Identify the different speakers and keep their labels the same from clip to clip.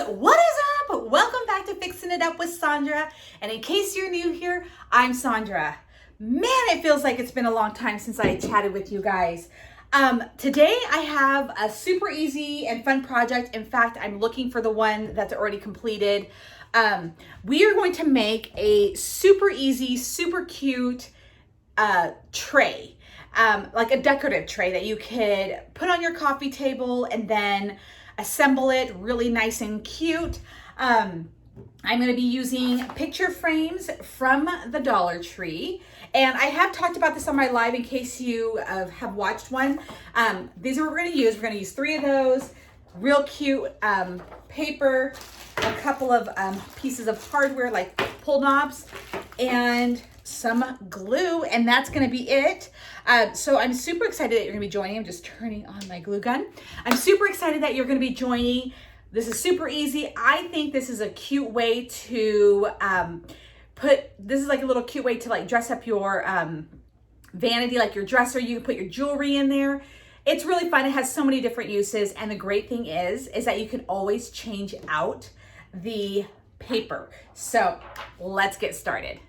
Speaker 1: What is up? Welcome back to Fixing It Up with Sandra. And in case you're new here, I'm Sandra. Man, it feels like it's been a long time since I chatted with you guys. Today I have a super easy and fun project. In fact, I'm looking for the one that's already completed. We are going to make a super easy, super cute tray. Like a decorative tray that you could put on your coffee table and then assemble it really nice and cute. I'm going to be using picture frames from the Dollar Tree. And I have talked about this on my live in case you have watched one. These are what we're going to use. We're going to use 3 of those. Real cute paper, a couple of pieces of hardware like pull knobs, and some glue, and that's going to be it. So I'm super excited that you're going to be joining. I'm just turning on my glue gun. I'm super excited that you're going to be joining. This is super easy. I think this is a cute way to this is like a little cute way to like dress up your vanity, like your dresser. You can put your jewelry in there. It's really fun. It has so many different uses. And the great thing is that you can always change out the paper. So let's get started.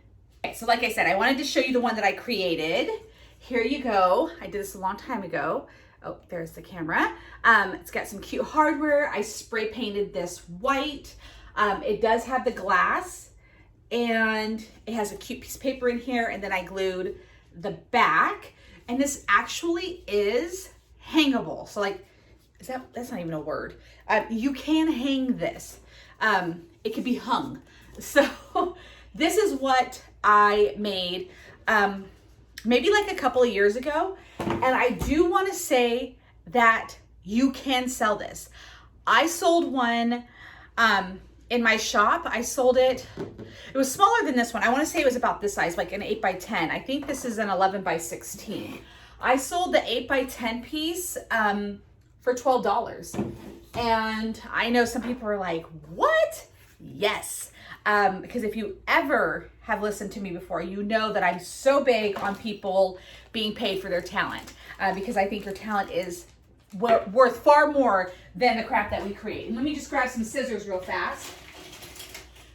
Speaker 1: Okay, so like I said, I wanted to show you the one that I created. Here you go. I did this a long time ago. Oh, there's the camera. It's got some cute hardware. I spray painted this white. It does have the glass and it has a cute piece of paper in here, and then I glued the back. And this actually is hangable. So like, that's not even a word. You can hang this. It could be hung. So this is what I made maybe like a couple of years ago. And I do want to say that you can sell this. I sold one in my shop. I sold it. It was smaller than this one. I want to say it was about this size, like an 8 by 10. I think this is an 11 by 16. I sold the 8 by 10 piece for $12. And I know some people are like, what? Yes. Because if you ever have listened to me before, you know that I'm so big on people being paid for their talent, because I think your talent is worth far more than the crap that we create. And let me just grab some scissors real fast.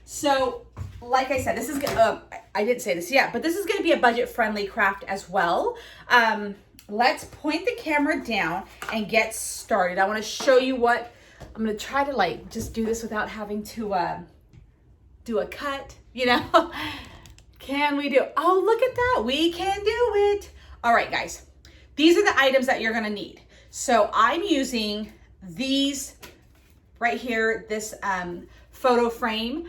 Speaker 1: So like I said, this is, I didn't say this yet, but this is going to be a budget-friendly craft as well. Let's point the camera down and get started. I want to show you what, I'm going to try to like just do this without having to do a cut, you know. Can we do, oh, look at that, we can do it. All right, guys, these are the items that you're gonna need. So I'm using these right here, this photo frame,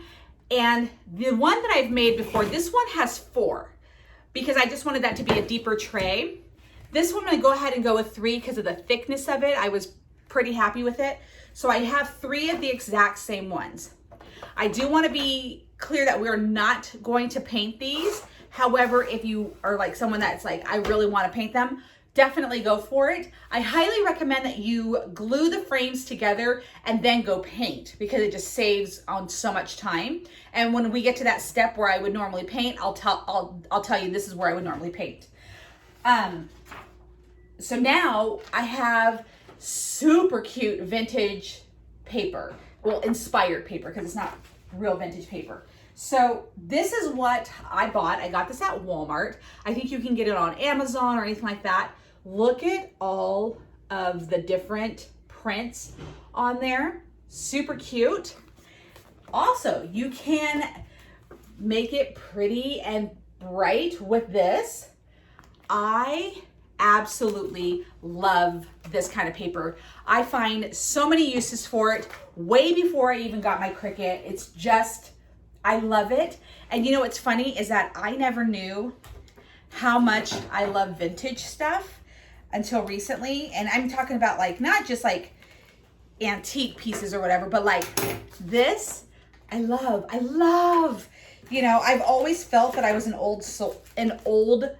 Speaker 1: and the one that I've made before, this one has 4 because I just wanted that to be a deeper tray. This one I'm gonna go ahead and go with 3 because of the thickness of it. I was pretty happy with it. So I have 3 of the exact same ones. I do want to be clear that we're not going to paint these. However, if you are like someone that's like, I really want to paint them, definitely go for it. I highly recommend that you glue the frames together and then go paint, because it just saves on so much time. And when we get to that step where I would normally paint, I'll tell you this is where I would normally paint. So now I have super cute vintage paper. Well, inspired paper, because it's not real vintage paper. So this is what I bought. I got this at Walmart. I think you can get it on Amazon or anything like that. Look at all of the different prints on there. Super cute. Also, you can make it pretty and bright with this. I absolutely love this kind of paper. I find so many uses for it way before I even got my Cricut. It's just, I love it. And you know what's funny is that I never knew how much I love vintage stuff until recently. And I'm talking about like, not just like antique pieces or whatever, but like this, I love. You know, I've always felt that I was an old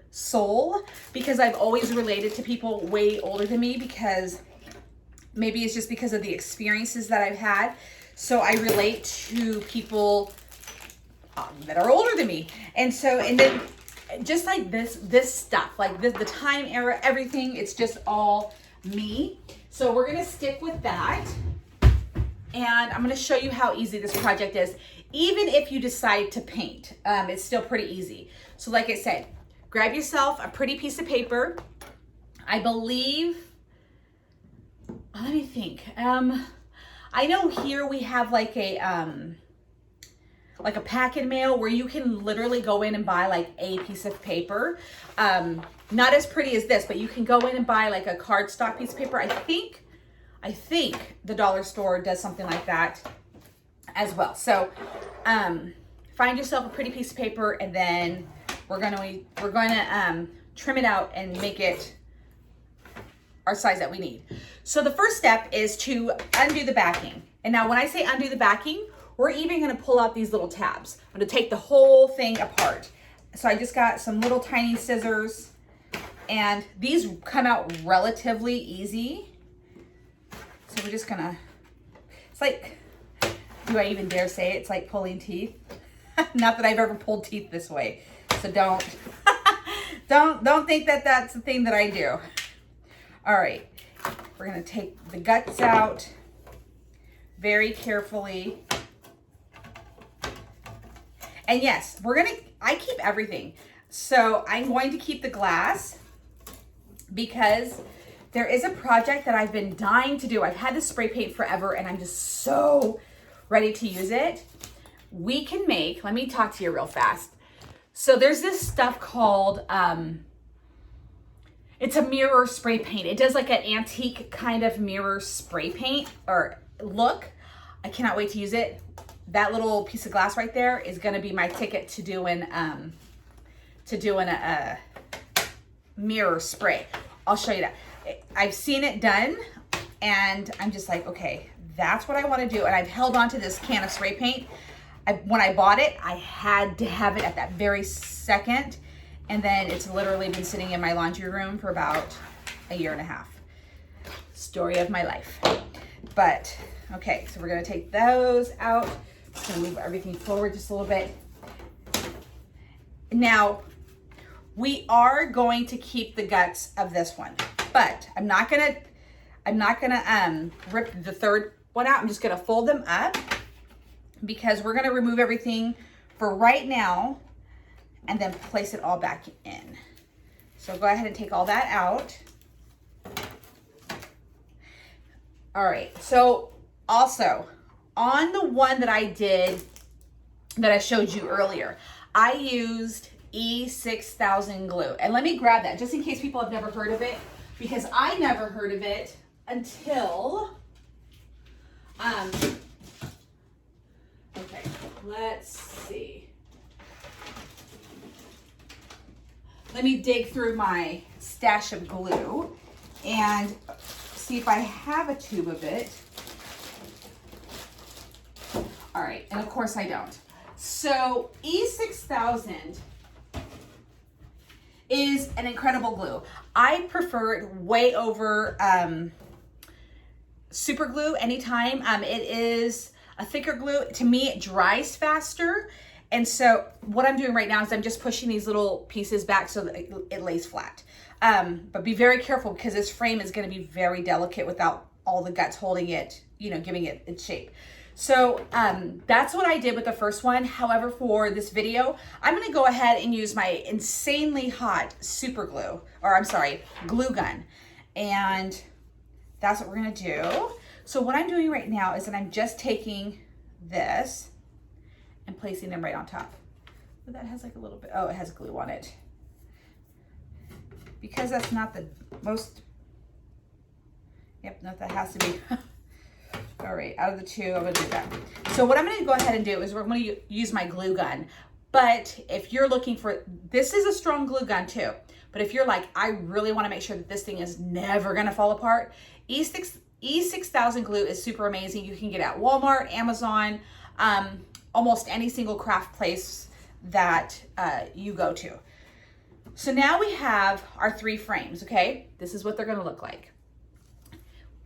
Speaker 1: soul because I've always related to people way older than me, because maybe it's just because of the experiences that I've had. So I relate to people that are older than me. And so, and then just like this stuff, like the time era, everything, it's just all me. So we're going to stick with that. And I'm gonna show you how easy this project is. Even if you decide to paint, it's still pretty easy. So like I said, grab yourself a pretty piece of paper. I believe, let me think. I know here we have like a pack and mail where you can literally go in and buy like a piece of paper. Not as pretty as this, but you can go in and buy like a cardstock piece of paper. I think the dollar store does something like that as well. So find yourself a pretty piece of paper, and then we're gonna trim it out and make it our size that we need. So the first step is to undo the backing. And now when I say undo the backing, we're even gonna pull out these little tabs. I'm gonna take the whole thing apart. So I just got some little tiny scissors, and these come out relatively easy. So we're just gonna, it's like, do I even dare say it? It's like pulling teeth. Not that I've ever pulled teeth this way. So don't, don't think that that's the thing that I do. All right, we're gonna take the guts out very carefully. And yes, I keep everything. So I'm going to keep the glass because there is a project that I've been dying to do. I've had this spray paint forever and I'm just so ready to use it. We can make, let me talk to you real fast. So there's this stuff called, it's a mirror spray paint. It does like an antique kind of mirror spray paint or look. I cannot wait to use it. That little piece of glass right there is gonna be my ticket to doing a mirror spray. I'll show you that. I've seen it done and I'm just like, okay, that's what I wanna do. And I've held on to this can of spray paint. When I bought it, I had to have it at that very second. And then it's literally been sitting in my laundry room for about a year and a half. Story of my life. But, okay, so we're gonna take those out. Just gonna move everything forward just a little bit. Now, we are going to keep the guts of this one, but I'm not gonna rip the third one out. I'm just gonna fold them up because we're gonna remove everything for right now and then place it all back in. So go ahead and take all that out. All right, so also on the one that I did, that I showed you earlier, I used E6000 glue. And let me grab that just in case people have never heard of it, because I never heard of it until, okay, let's see. Let me dig through my stash of glue and see if I have a tube of it. All right, and of course I don't. So E6000 is an incredible glue. I prefer it way over super glue anytime. It is a thicker glue. To me, it dries faster. And so what I'm doing right now is I'm just pushing these little pieces back so that it lays flat. But be very careful because this frame is gonna be very delicate without all the guts holding it, giving it its shape. So that's what I did with the first one. However, for this video, I'm gonna go ahead and use my insanely hot super glue, or I'm sorry, glue gun. And that's what we're gonna do. So what I'm doing right now is that I'm just taking this and placing them right on top. But that has like a little bit, oh, it has glue on it. Because that's not the most, yep, no, that has to be. All right, out of the two, I'm gonna do that. So what I'm gonna go ahead and do is we're gonna use my glue gun. But if you're looking for, this is a strong glue gun too. But if you're like, I really wanna make sure that this thing is never gonna fall apart, E6000 glue is super amazing. You can get it at Walmart, Amazon, almost any single craft place that you go to. So now we have our 3 frames, okay? This is what they're gonna look like.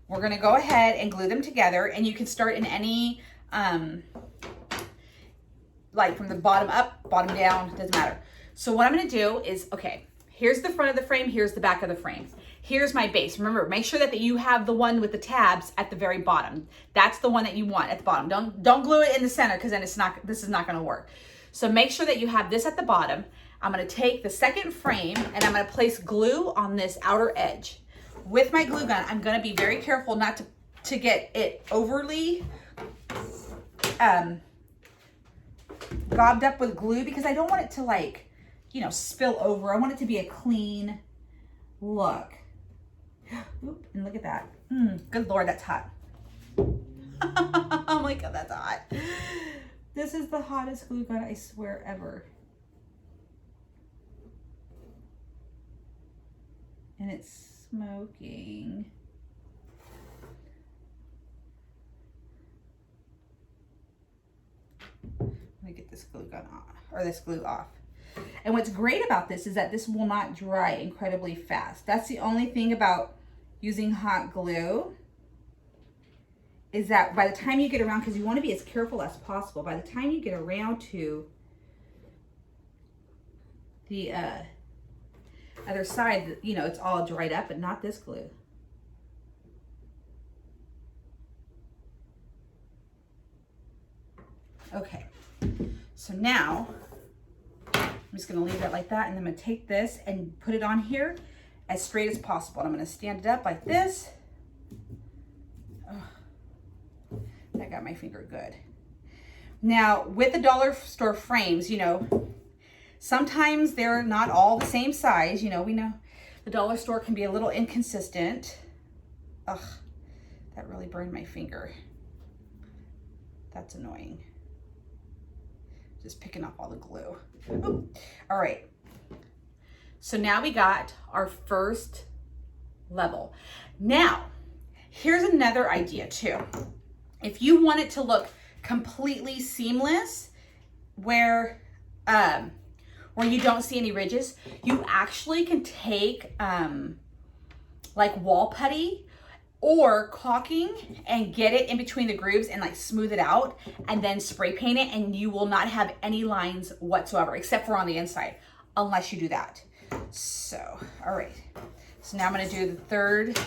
Speaker 1: We're gonna go ahead and glue them together, and you can start in any, like from the bottom up, bottom down, doesn't matter. So what I'm gonna do is, okay, here's the front of the frame, here's the back of the frame. Here's my base. Remember, make sure that you have the one with the tabs at the very bottom. That's the one that you want at the bottom. Don't glue it in the center, because then this is not gonna work. So make sure that you have this at the bottom. I'm gonna take the second frame and I'm gonna place glue on this outer edge. With my glue gun, I'm gonna be very careful not to get it overly gobbed up with glue, because I don't want it to, like, you know, spill over. I want it to be a clean look. Oop, and look at that. Good Lord, that's hot. Oh my God, that's hot. This is the hottest glue gun, I swear, ever. And it's smoking. Let me get this glue gun off, or this glue off. And what's great about this is that this will not dry incredibly fast. That's the only thing about using hot glue, is that by the time you get around, because you want to be as careful as possible, by the time you get around to the other side, you know, it's all dried up, but not this glue. Okay, so now I'm just gonna leave that like that, and then I'm gonna take this and put it on here as straight as possible. And I'm gonna stand it up like this. Oh, that got my finger good. Now, with the dollar store frames, you know, sometimes they're not all the same size. You know, we know the dollar store can be a little inconsistent. Ugh, that really burned my finger. That's annoying. Just picking up all the glue. Ooh. All right, so now we got our first level. Now, here's another idea too. If you want it to look completely seamless, where you don't see any ridges, you actually can take like wall putty or caulking and get it in between the grooves and like smooth it out, and then spray paint it, and you will not have any lines whatsoever, except for on the inside, unless you do that. So, all right. So now I'm gonna do the third.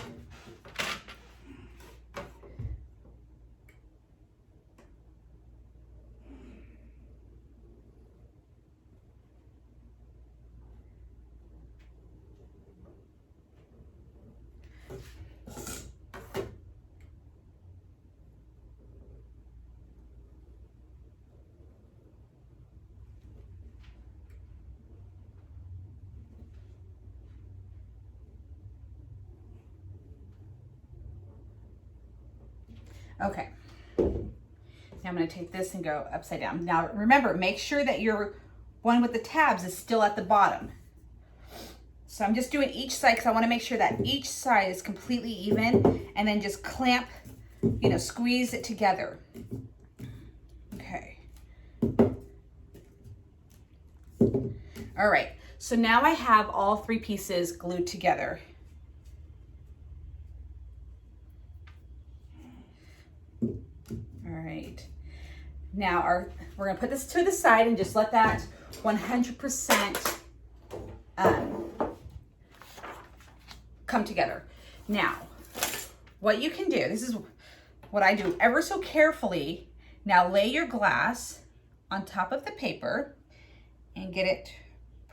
Speaker 1: Okay, now I'm gonna take this and go upside down. Now remember, make sure that your one with the tabs is still at the bottom. So I'm just doing each side because I wanna make sure that each side is completely even, and then just clamp, you know, squeeze it together. Okay. All right, so now I have all three pieces glued together. All right, now we're gonna put this to the side and just let that 100% come together. Now, what you can do, this is what I do ever so carefully. Now lay your glass on top of the paper and get it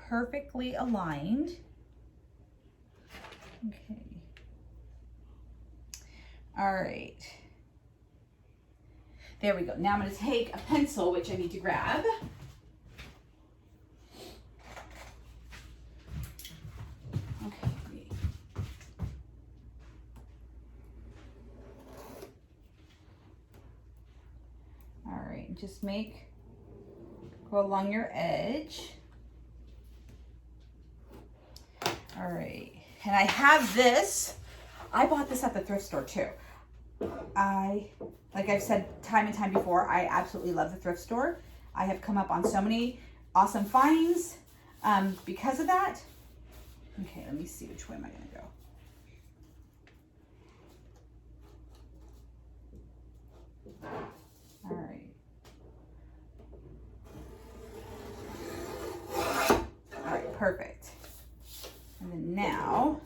Speaker 1: perfectly aligned. Okay. All right. There we go. Now I'm going to take a pencil, which I need to grab. Okay. All right, just go along your edge. All right, and I have this. I bought this at the thrift store too. Like I've said time and time before, I absolutely love the thrift store. I have come up on so many awesome finds because of that. Okay, let me see, which way am I gonna go? All right. All right, perfect. And then now,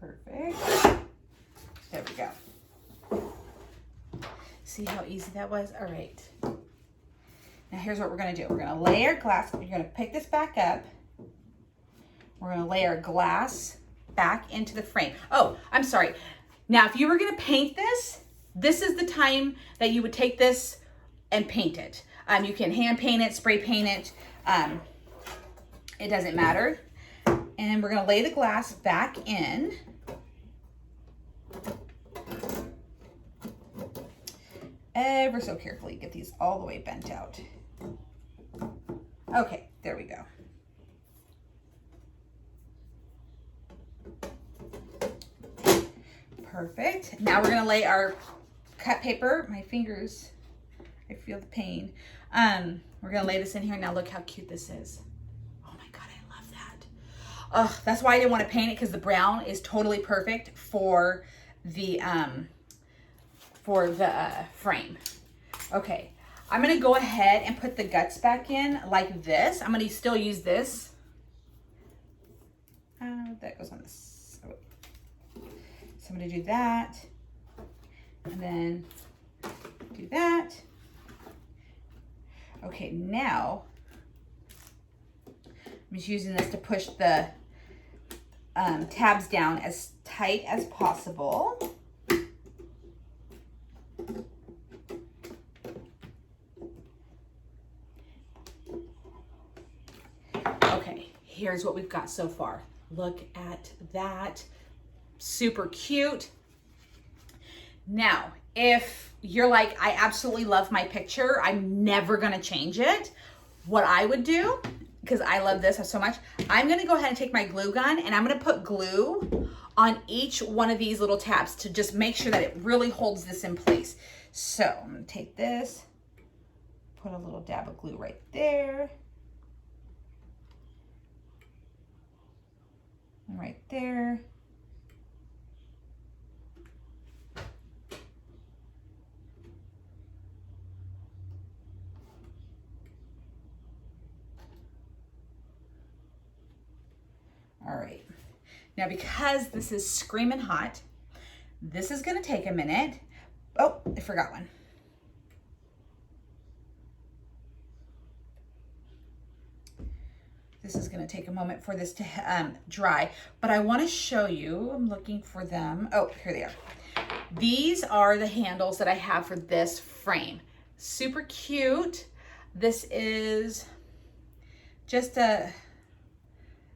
Speaker 1: Perfect. There we go. See how easy that was? All right. Now here's what we're gonna do. We're gonna lay our glass. You're gonna pick this back up. We're gonna lay our glass back into the frame. Oh, I'm sorry. Now, if you were gonna paint this, this is the time that you would take this and paint it. You can hand paint it, spray paint it. It doesn't matter. And we're gonna lay the glass back in. Ever so carefully, get these all the way bent out. Okay, there we go. Perfect. Now we're gonna lay our cut paper. My fingers, I feel the pain. We're gonna lay this in here. Now look how cute this is. Oh my God, I love that. Oh, that's why I didn't want to paint it, because the brown is totally perfect for the frame. Okay, I'm gonna go ahead and put the guts back in like this. I'm gonna still use this. That goes on this. Oh, so I'm gonna do that, and then do that. Okay, now I'm just using this to push the tabs down as tight as possible. Okay, here's what we've got so far. Look at that. Super cute. Now, if you're like, I absolutely love my picture, I'm never gonna change it, what I would do, because I love this so much, I'm gonna go ahead and take my glue gun and I'm gonna put glue on each one of these little tabs to just make sure that it really holds this in place. So I'm gonna take this, put a little dab of glue right there, and right there. All right, now because this is screaming hot, this is gonna take a minute. Oh, I forgot one. This is gonna take a moment for this to dry, but I wanna show you, I'm looking for them. Oh, here they are. These are the handles that I have for this frame. Super cute. This is just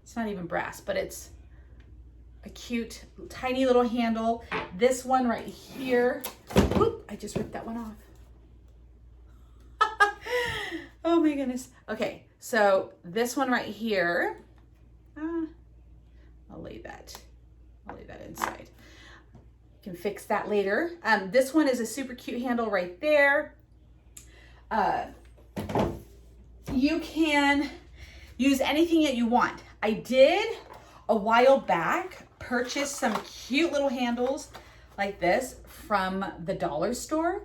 Speaker 1: it's not even brass, but it's a cute, tiny little handle. This one right here, whoop, I just ripped that one off. Oh my goodness. Okay, so this one right here, I'll lay that inside. You can fix that later. This one is a super cute handle right there. You can use anything that you want. I did a while back purchase some cute little handles like this from the dollar store.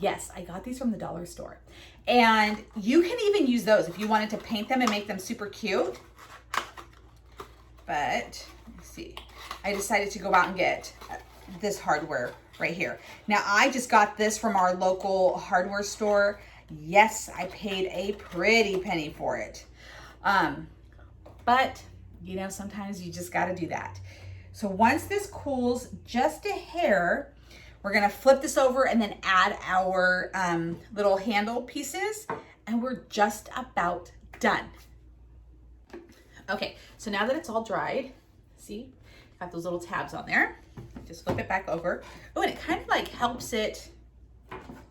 Speaker 1: Yes, I got these from the dollar store. And you can even use those if you wanted to paint them and make them super cute. But let's see, I decided to go out and get this hardware right here. Now I just got this from our local hardware store. Yes, I paid a pretty penny for it. But you know, sometimes you just got to do that. So once this cools just a hair, we're gonna flip this over and then add our little handle pieces, and we're just about done. Okay, so now that it's all dried, see, got those little tabs on there. Just flip it back over. Oh, and it kind of like helps it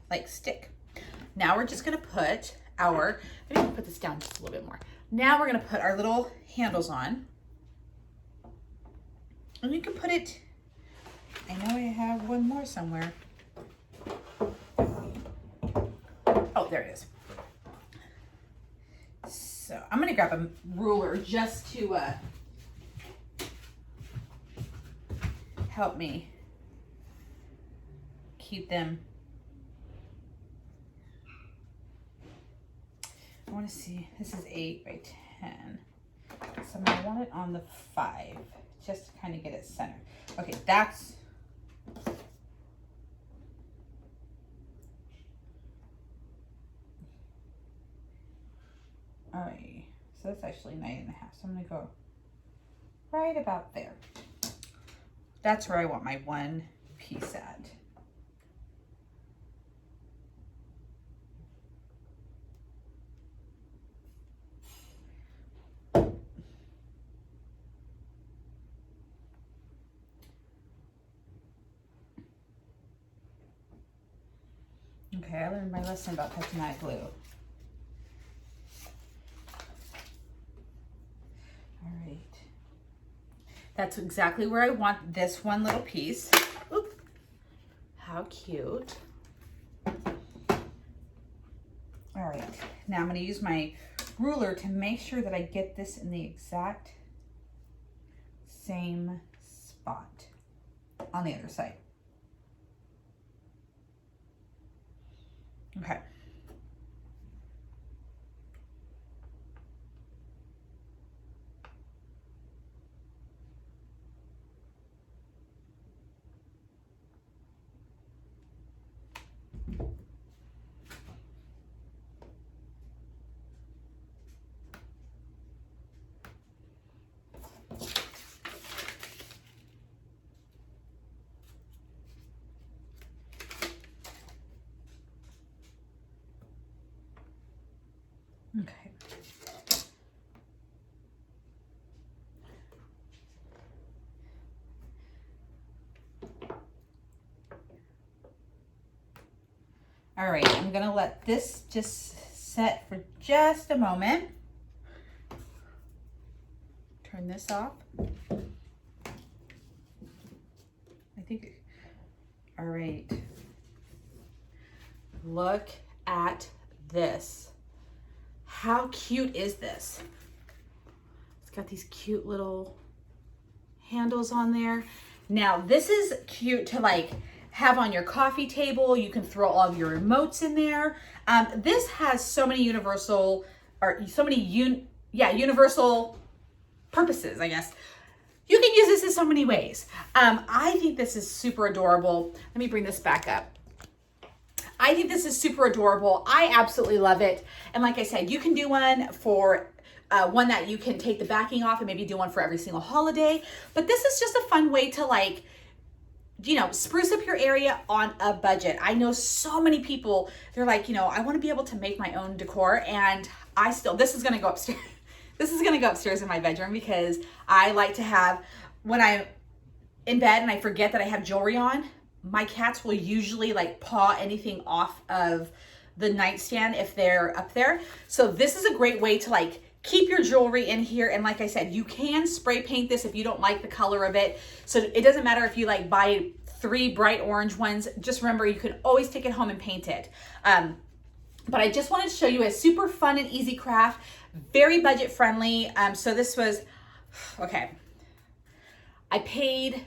Speaker 1: like stick. Now we're just gonna put our, maybe put this down just a little bit more. Now we're gonna put our little handles on. And you can put it, I know I have one more somewhere. Oh, there it is. So I'm gonna grab a ruler just to help me keep them. I want to see, this is 8 by 10. So I want it on the 5 just to kind of get it centered. Okay, that's, all right, so that's actually 9.5. So I'm gonna go right about there. That's where I want my one piece at. Okay, I learned my lesson about touching that glue. All right. That's exactly where I want this one little piece. Oop. How cute. All right, now I'm gonna use my ruler to make sure that I get this in the exact same spot on the other side. Okay. Okay. All right, I'm gonna let this just set for just a moment. Turn this off. I think, all right. Look at this. How cute is this? It's got these cute little handles on there. Now this is cute to like have on your coffee table. You can throw all of your remotes in there. This has so many universal purposes, I guess. You can use this in so many ways. I think this is super adorable. Let me bring this back up. I think this is super adorable. I absolutely love it. And like I said, you can do one for one that you can take the backing off and maybe do one for every single holiday. But this is just a fun way to like, you know, spruce up your area on a budget. I know so many people, they're like, you know, I want to be able to make my own decor, and this is going to go upstairs. This is going to go upstairs in my bedroom because I like to have, when I'm in bed and I forget that I have jewelry on, my cats will usually like paw anything off of the nightstand if they're up there. So this is a great way to like keep your jewelry in here. And like I said, you can spray paint this if you don't like the color of it. So it doesn't matter if you like buy 3 bright orange ones. Just remember, you can always take it home and paint it. But I just wanted to show you a super fun and easy craft, very budget friendly. So this was, okay. I paid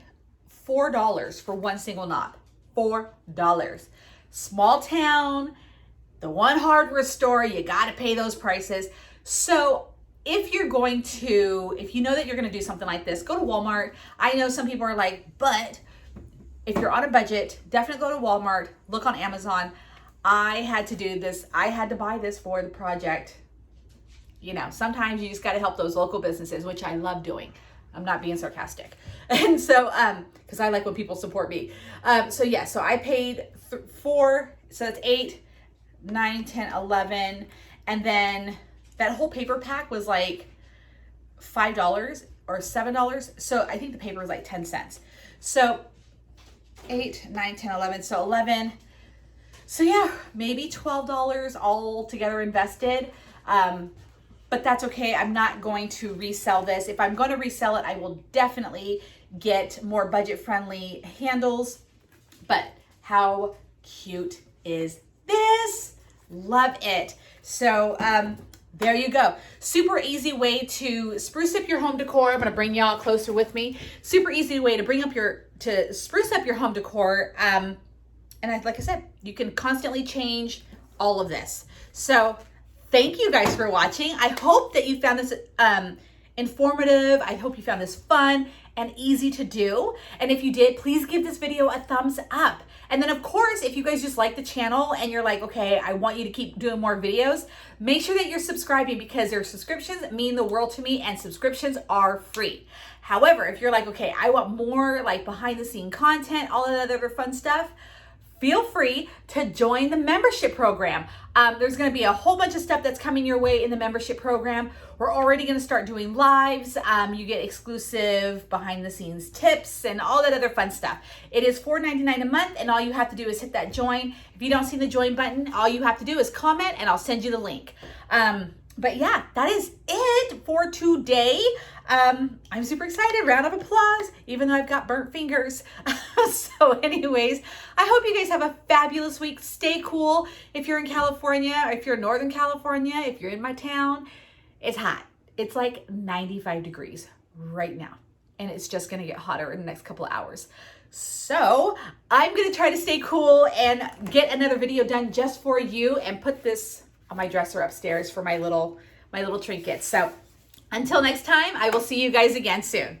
Speaker 1: $4 for one single knot. $4. Small town, the one hardware store, you gotta pay those prices. So if you know that you're gonna do something like this, go to Walmart. I know some people are like, but if you're on a budget, definitely go to Walmart, look on Amazon. I had to do this. I had to buy this for the project. You know, sometimes you just gotta help those local businesses, which I love doing. I'm not being sarcastic. And so, because I like when people support me. So yeah, so I paid 4, so that's 8, 9, 10, 11. And then that whole paper pack was like $5 or $7. So I think the paper was like 10 cents. So 8, 9, 10, 11, so 11. So yeah, maybe $12 all together invested. But that's okay. I'm not going to resell this. If I'm going to resell it, I will definitely get more budget-friendly handles. But how cute is this? Love it. So there you go. Super easy way to spruce up your home decor. I'm going to bring y'all closer with me. Super easy way to spruce up your home decor. And like I said, you can constantly change all of this. So thank you guys for watching. I hope that you found this informative. I hope you found this fun and easy to do. And if you did, please give this video a thumbs up. And then of course, if you guys just like the channel and you're like, okay, I want you to keep doing more videos, make sure that you're subscribing because your subscriptions mean the world to me and subscriptions are free. However, if you're like, okay, I want more like behind the scene content, all of that other fun stuff, feel free to join the membership program. There's gonna be a whole bunch of stuff that's coming your way in the membership program. We're already gonna start doing lives. You get exclusive behind the scenes tips and all that other fun stuff. It is $4.99 a month and all you have to do is hit that join. If you don't see the join button, all you have to do is comment and I'll send you the link. But yeah, that is it for today. I'm super excited. Round of applause, even though I've got burnt fingers. So anyways, I hope you guys have a fabulous week. Stay cool. If you're in California, or if you're in Northern California, if you're in my town, it's hot. It's like 95 degrees right now. And it's just gonna get hotter in the next couple of hours. So I'm gonna try to stay cool and get another video done just for you and put this on my dresser upstairs for my little trinkets. So until next time, I will see you guys again soon.